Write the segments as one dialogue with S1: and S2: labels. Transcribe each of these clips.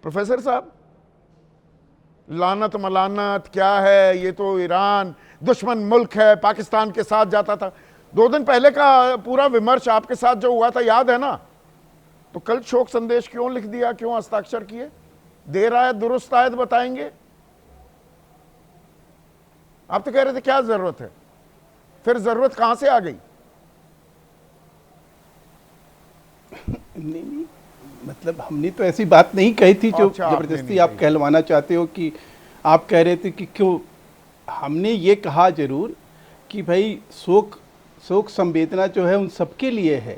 S1: Professor साहब, लानत मलानत क्या है, ये तो ईरान दुश्मन मुल्क है, पाकिस्तान के साथ जाता था। 2 दिन पहले का पूरा विमर्श आपके साथ जो हुआ था याद है ना? तो कल शोक संदेश क्यों लिख दिया, क्यों हस्ताक्षर किए? देर आयत दुरुस्त आयत बताएंगे। आप तो कह रहे थे क्या जरूरत है, फिर जरूरत कहां से आ गई?
S2: नहीं, मतलब हमने तो ऐसी बात नहीं कही थी जो जबरदस्ती आप कहलवाना चाहते हो कि आप कह रहे थे कि क्यों। हमने ये कहा जरूर कि भाई शोक संवेदना जो है उन सबके लिए है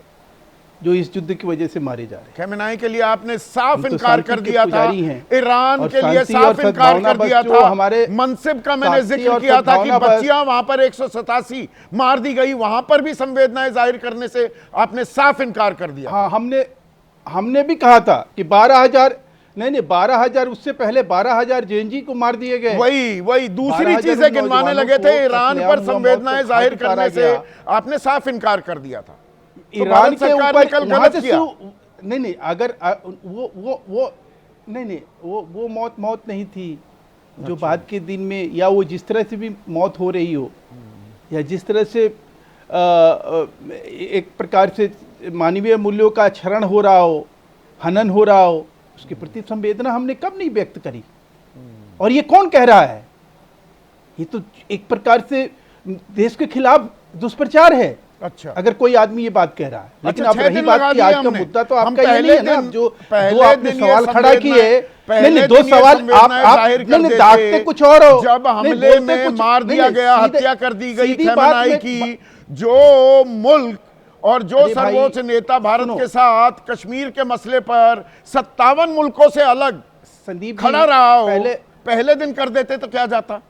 S2: जो इस युद्ध की वजह से मारे जा रहे हैं।
S1: खमेनाई के लिए आपने साफ इनकार कर दिया था, ईरान के लिए
S2: शांति
S1: साफ इनकार कर दिया था।
S2: हमारे
S1: मनसिब का मैंने जिक्र किया था कि बच्चियां वहां पर 187 मार दी गई, वहां पर भी संवेदनाएं जाहिर करने से आपने साफ इनकार कर दिया।
S2: हाँ, हमने भी कहा था कि 12,000 नहीं 12,000, उससे पहले 12,000 जेएनजी को मार दिए गए।
S1: वही दूसरी चीजें गिनवाने लगे थे। ईरान पर संवेदनाएं जाहिर करने से आपने साफ इनकार कर दिया था।
S2: ईरान के ऊपर गलत किया। नहीं, अगर वो नहीं, वो मौत नहीं थी जो बाद के दिन में, या वो जिस तरह से भी मौत हो रही हो, या जिस तरह से एक प्रकार से मानवीय मूल्यों का क्षरण हो रहा हो, हनन हो रहा हो, उसके प्रति संवेदना हमने कब नहीं व्यक्त करी। और ये कौन कह रहा है? ये तो एक प्रकार से देश के खिलाफ दुष्प्रचार है।
S1: अच्छा,
S2: अगर कोई आदमी ये बात कह रहा है। लेकिन अब रही बात कि आज का मुद्दा तो आपका ये नहीं है ना, जो आपने सवाल खड़ा किए। नहीं, 2 सवाल आप नहीं दागते कुछ और हो।
S1: जब हमले में मार दिया गया, हत्या कर दी गई खमेनाई की, जो मुल्क और जो सर्वोच्च नेता भारत के साथ कश्मीर के मसले पर 57 मुल्कों से अलग संदीप खड़ा रहा हो, पहले दिन कर देते तो क्या जाता?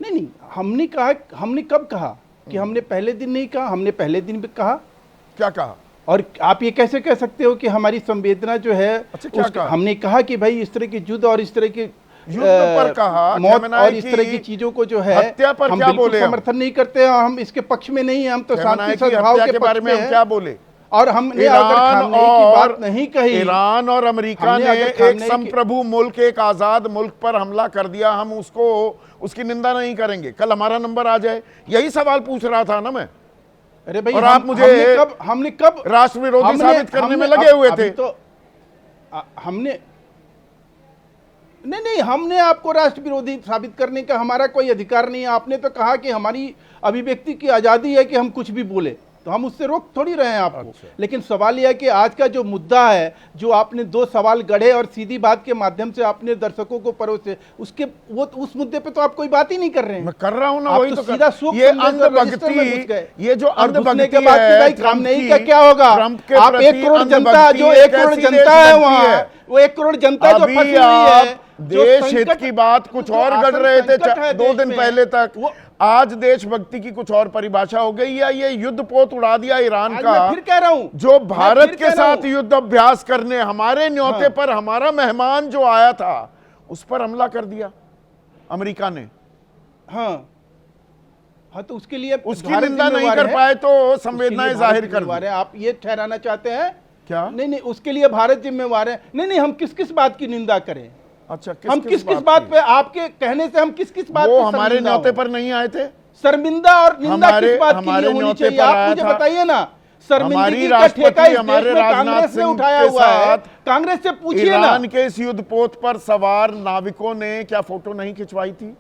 S2: नहीं, हमने कब कहा कि हमने पहले दिन नहीं कहा? हमने पहले दिन भी कहा।
S1: क्या कहा?
S2: और आप ये कैसे कह सकते हो कि हमारी संवेदना जो है?
S1: अच्छा, क्या कहा?
S2: हमने कहा कि भाई इस तरह के युद्ध और इस तरह के
S1: युद्ध पर कहा,
S2: मौत और इस तरह की चीजों को जो है
S1: हत्या पर
S2: हम
S1: क्या
S2: बिल्कुल
S1: बोले?
S2: समर्थन नहीं करते, हम इसके पक्ष में नहीं है। हम तो शांति सद्भाव के
S1: बारे में हम क्या बोले?
S2: और हमने अगर खामनेई की बात नहीं कही,
S1: ईरान और अमेरिका ने एक संप्रभु मुल्क, एक आजाद मुल्क पर हमला कर दिया, हम उसकी निंदा नहीं करेंगे। कल हमारा नंबर आ जाए, यही सवाल पूछ रहा था ना मैं।
S2: अरे भाई,
S1: और आप मुझे
S2: हमने कब
S1: राष्ट्र विरोधी साबित करने में लगे हुए थे।
S2: तो हमने नहीं, हमने आपको राष्ट्र विरोधी साबित करने का हमारा कोई अधिकार नहीं है। आपने तो कहा कि हमारी अभिव्यक्ति की आजादी है कि हम कुछ भी बोले, तो हम उससे रोक थोड़ी रहे हैं आपको। अच्छा। लेकिन सवाल यह है कि आज का जो मुद्दा है, जो आपने 2 सवाल गढ़े और सीधी बात के माध्यम से आपने दर्शकों को परोसे, उसके उस मुद्दे पे तो आप कोई बात ही नहीं कर रहे हैं।
S1: मैं कर रहा हूं ना, वही तो
S2: सीधा सूख
S1: ये अंधभक्ति, ये जो अंधभक्ति
S2: के बाद भाई खामनेई का क्या होगा? आप 1 करोड़ जनता, जो 1 करोड़ जनता है वहां, वो 1 करोड़ जनता जो फंसी हुई है,
S1: देश हित की बात कुछ और गढ़ रहे थे 2 दिन पहले तक। आज देशभक्ति की कुछ और परिभाषा हो गई, या ये युद्ध पोत उड़ा दिया ईरान का।
S2: फिर कह रहा हूं,
S1: जो भारत के साथ युद्ध अभ्यास करने हमारे न्योते पर हमारा मेहमान जो आया था, उस पर हमला कर दिया अमेरिका ने।
S2: हाँ, तो उसके लिए
S1: उसकी निंदा नहीं कर पाए तो संवेदनाएं जाहिर कर दी।
S2: आप ये ठहराना चाहते हैं
S1: क्या?
S2: नहीं, उसके लिए भारत जिम्मेवार है। नहीं, हम किस बात की निंदा करें?
S1: अच्छा,
S2: हम किस बात पे, आपके कहने से हम किस बात
S1: वो हमारे न्योते पर नहीं आए थे?
S2: शर्मिंदा और निंदा किस बात की होनी चाहिए? आप मुझे बताइए ना। शर्मिंदगी का ठेका इस देश में कांग्रेस ने उठाया हुआ है। कांग्रेस से पूछिए ना।
S1: ईरान के इस युद्ध पोत पर सवार नाविकों ने क्या फोटो नहीं खिंचवाई थी?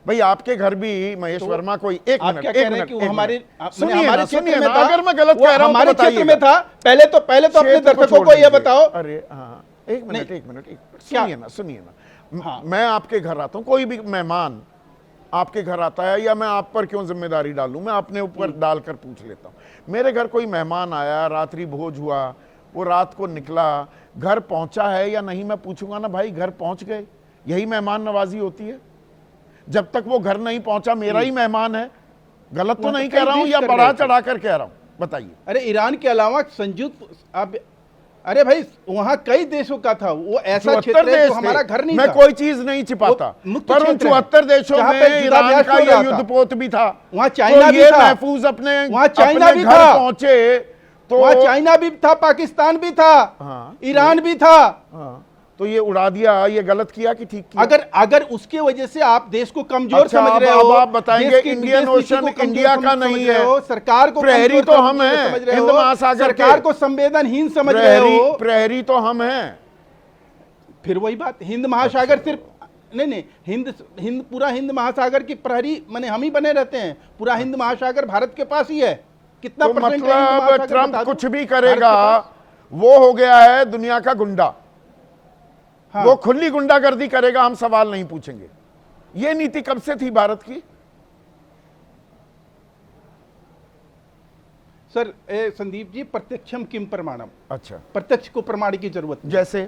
S1: भाई आपके घर भी महेश वर्मा कोई एक मिनट
S2: हमारे
S1: सुनिए ना, अगर मैं गलत कह रहा हूं
S2: हमारे क्षेत्र में था। पहले तो अपने दर्शकों को यह बताओ।
S1: अरे हाँ, एक मिनट सुनिए ना। हाँ। मैं आपके घर आता हूं, कोई भी मेहमान आपके घर आता है, या मैं आप पर क्यों जिम्मेदारी डालूं, मैं अपने ऊपर डालकर पूछ लेता हूं। मेरे घर कोई मेहमान आया, रात्रि भोज हुआ, वो रात को निकला, घर पहुंचा है या नहीं, मैं पूछूंगा ना भाई घर पहुंच गए। यही मेहमान नवाजी होती है। जब तक वो घर नहीं पहुंचा मेरा ही मेहमान है। गलत तो नहीं कह रहा हूं या बढ़ा चढ़ा कर कह रहा हूं? बताइए।
S2: अरे ईरान के अलावा संयुक्त अरे भाई वहाँ कई देशों का था, वो ऐसा
S1: 74
S2: क्षेत्र है
S1: देश
S2: जो हमारा
S1: थे।
S2: घर नहीं
S1: मैं
S2: था।
S1: कोई चीज नहीं छिपाता,
S2: वो मुक्त
S1: पर उन
S2: क्षेत्र है,
S1: 74 देशों
S2: जहाँ पे
S1: में
S2: युद्धाभ्यास
S1: ईरान का
S2: हो
S1: ये
S2: रहा था।
S1: युद्धपोत भी था।
S2: वहाँ चाइना
S1: तो
S2: भी
S1: ये
S2: था।
S1: महफूज अपने
S2: वहाँ चाइना
S1: अपने
S2: भी
S1: घर
S2: था।
S1: पहुंचे तो
S2: वहाँ चाइना भी था, पाकिस्तान भी था,
S1: हाँ,
S2: ईरान भी था।
S1: हाँ, तो ये उड़ा दिया, ये गलत किया कि ठीक किया?
S2: अगर उसके वजह से आप देश को कमजोर
S1: अच्छा,
S2: समझ रहे
S1: अब
S2: हो,
S1: आप बताएंगे
S2: देश की
S1: इंडियन
S2: विदेश नीति
S1: ओशन
S2: को कमजोर
S1: इंडिया का
S2: समझ
S1: नहीं
S2: रहे
S1: है,
S2: हो, सरकार को
S1: प्रहरी
S2: कमजोर
S1: तो हम
S2: समझ
S1: हैं,
S2: रहे
S1: हिंद
S2: हो,
S1: महासागर
S2: सरकार
S1: के।
S2: को संवेदनहीन समझ रहे हो।
S1: प्रहरी तो हम हैं।
S2: फिर वही बात, हिंद महासागर सिर्फ नहीं, हिंद पूरा हिंद महासागर की प्रहरी माने हम ही बने रहते हैं। पूरा हिंद महासागर भारत के पास ही है। कितना
S1: तो
S2: परसेंट है हिंद
S1: मतलब
S2: महासागर बता
S1: ट्रंप
S2: दो।
S1: कुछ भी
S2: भारत
S1: करेगा,
S2: के पास?
S1: वो हो गया है दुनिया का गुंडा।
S2: हाँ।
S1: वो खुली गुंडागर्दी करेगा, हम सवाल नहीं पूछेंगे। ये नीति कब से थी भारत की?
S2: सर संदीप जी, प्रत्यक्षम किम प्रमाणम,
S1: अच्छा,
S2: प्रत्यक्ष को प्रमाण की जरूरत नहीं।
S1: जैसे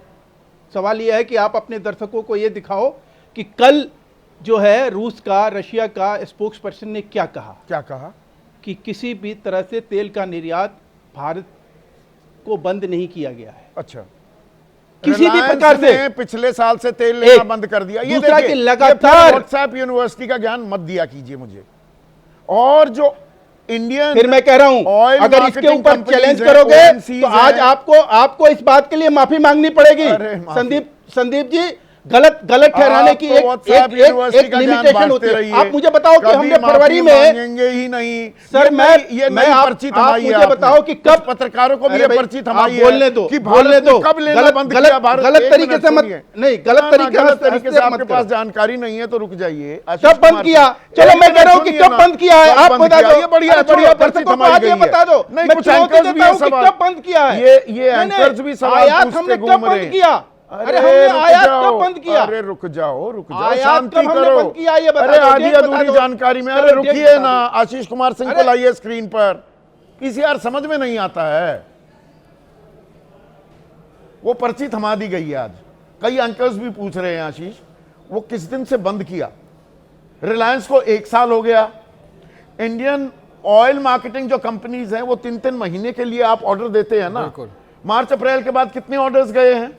S2: सवाल यह है कि आप अपने दर्शकों को यह दिखाओ कि कल जो है रूस का, रशिया का स्पोक्स पर्सन ने क्या कहा,
S1: क्या कहा?
S2: कि किसी भी तरह से तेल का निर्यात भारत को बंद नहीं किया गया है।
S1: अच्छा,
S2: किसी भी
S1: रिलायंस
S2: प्रकार से।
S1: ने पिछले साल से तेल लेना बंद कर दिया। ये
S2: दूसरा
S1: देखिए,
S2: कि लगातार
S1: व्हाट्सएप यूनिवर्सिटी का ज्ञान मत दिया कीजिए मुझे। और जो इंडियन
S2: फिर मैं कह रहा हूं,
S1: ऑयल
S2: अगर इसके
S1: मार्केटिंग
S2: ऊपर
S1: कंपनीज
S2: चैलेंज
S1: हैं,
S2: करोगे
S1: ONGCs
S2: तो आज
S1: हैं।
S2: आपको इस बात के लिए माफी मांगनी पड़ेगी।
S1: अरे माफी।
S2: संदीप जी, गलत ठहराने की एक लिमिटेशन होती है। आप मुझे बताओ कि हमने फरवरी में,
S1: मांगेंगे ही नहीं
S2: सर
S1: ये
S2: मैं
S1: नई पर्ची थमाई है
S2: मुझे
S1: आपने।
S2: बताओ कि
S1: कुछ
S2: कब
S1: पत्रकारों को भी
S2: अरे
S1: ये
S2: भाई,
S1: पर्ची
S2: आप
S1: थमाई है
S2: बोलने दो,
S1: कि
S2: बोलने
S1: भारत
S2: दो।
S1: ने कब लेना बंद किया। भारत
S2: गलत
S1: एक
S2: तरीके
S1: मिनट
S2: से मत,
S1: सुनिए।
S2: नहीं
S1: गलत
S2: गलत
S1: तरीके से आपके पास
S2: मत
S1: जानकारी नहीं है तो रुक जाइए।
S2: कब बंद किया? चलो मैं कह रहा हूं कि कब बंद किया है, आप बता दो।
S1: ये बढ़िया बढ़िया पर्ची थमाई गई है।
S2: बता दो,
S1: नहीं,
S2: मैं
S1: कुछ
S2: चुनौती
S1: एंकर्स भी
S2: देता
S1: ये
S2: हूं कि
S1: सवाल,
S2: कब बंद किया है।
S1: ये एंकर्स भी सवाल
S2: आयात
S1: पूछते
S2: हमने
S1: घूम
S2: कब
S1: रहे
S2: बंद
S1: हैं।
S2: किया? अरे हमने आयात कब बंद किया?
S1: अरे रुक जाओ
S2: आयात
S1: शांति
S2: कब हमने
S1: करो।
S2: बंद किया ये बता
S1: अरे
S2: दो,
S1: आधी
S2: डेट बता
S1: अधूरी
S2: दो।
S1: जानकारी में,
S2: चलो,
S1: अरे
S2: डेट
S1: रुकिए
S2: बता
S1: ना,
S2: दो।
S1: आशीष कुमार सिंह को
S2: अरे-
S1: लाइए स्क्रीन पर। पीसीआर समझ में नहीं आता है। वो पर्ची थमा दी गई है आज। कई एंकर्स भी पूछ रहे हैं आशीष, वो किस दिन से बंद किया? रिलायंस को 1 साल हो गया। इंडियन ऑयल मार्केटिंग जो कंपनीज हैं वो 3-3 महीने के लिए आप ऑर्डर देते हैं ना।
S3: बिल्कुल।
S1: मार्च अप्रैल के बाद कितने ऑर्डर्स गए हैं?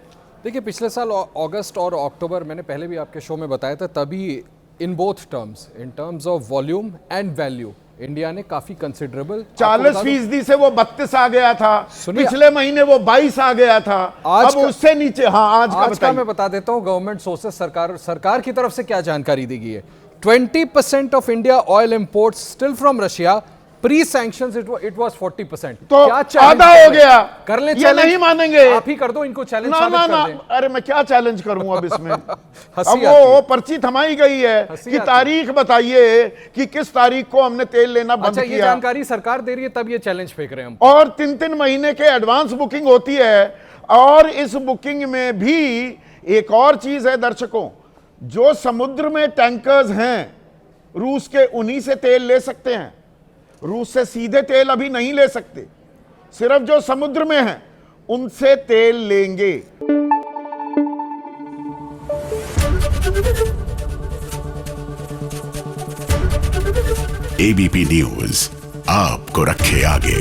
S3: देखिए, पिछले साल अगस्त और अक्टूबर, मैंने पहले भी आपके शो में बताया था, तभी in both terms, in terms of volume and value, India ने काफी कंसिडरेबल
S1: 40% से वो 32 आ गया था।
S3: सुनिए,
S1: पिछले महीने वो 22 आ गया था।
S3: आज
S1: अब उससे नीचे। हाँ, आज
S3: का
S1: बताइए।
S3: मैं बता देता हूं गवर्नमेंट सोर्सेस, सरकार की तरफ से क्या जानकारी दी गई है। 20% of India oil imports still from Russia, pre sanctions it was 40%।
S1: तो
S3: क्या challenge
S1: आधा हो
S3: कर रहे हैं?
S1: गया।
S3: कर ले
S1: ये
S3: challenge?
S1: नहीं मानेंगे।
S3: आप ही कर दो इनको चैलेंज,
S1: ना
S3: साबित
S1: ना
S3: कर
S1: ना,
S3: दें।
S1: अरे मैं क्या चैलेंज करूं अब इसमें। अब
S3: हंसी
S1: वो
S3: आती
S1: पर्ची थमाई गई है
S3: हंसी
S1: कि
S3: आती
S1: तारीख बताइए कि किस तारीख को हमने तेल लेना बंद
S3: अच्छा, ये
S1: किया।
S3: जानकारी सरकार दे रही है, तब ये चैलेंज फेंक रहे हैं हम।
S1: और 3-3 महीने के एडवांस बुकिंग होती है। और इस बुकिंग में भी एक और चीज है दर्शकों, जो समुद्र में टैंकर्स हैं रूस के, उन्हीं से तेल ले सकते हैं। रूस से सीधे तेल अभी नहीं ले सकते, सिर्फ जो समुद्र में हैं उनसे तेल लेंगे।
S4: एबीपी न्यूज आपको रखे आगे।